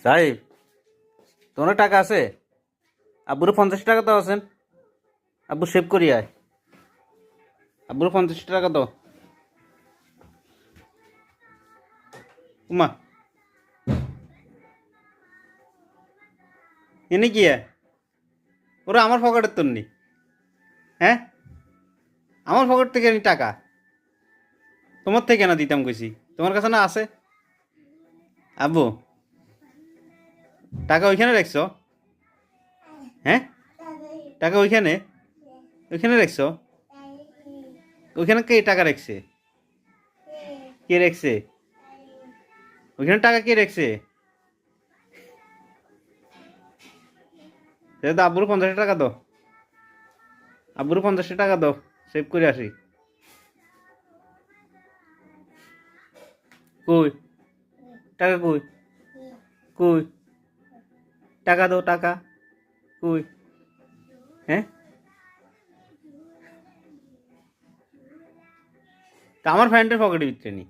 সাহেব, তোমার টাকা আছে? আব্বুর 50 টাকা দাও আছেন। আব্বু সেভ করি আয়। আব্বুর 50 টাকা দাও। উমা এনে কি ওরা আমার পকেটের তোর নি? হ্যাঁ, আমার পকেট থেকে নি টাকা। তোমার থেকে না দিতাম কইছি, তোমার কাছে না আছে? আব্বু, টাকা ওইখানে রাখছো? হ্যাঁ, টাকা ওইখানে ওইখানে রাখছো? ওইখানে কে টাকা রাখছে? কে রাখছে ওইখানে টাকা? কে রাখছে? সেটা তো আব্বুর 50 টাকা দাও। আব্বুর 50 টাকা দাও, সেভ করে আসি। কই টাকা? কই কই টাকা দাও, টাকা কই? হ্যাঁ, তা আমার ফ্যান্টের পকেটে ভিতরে নি।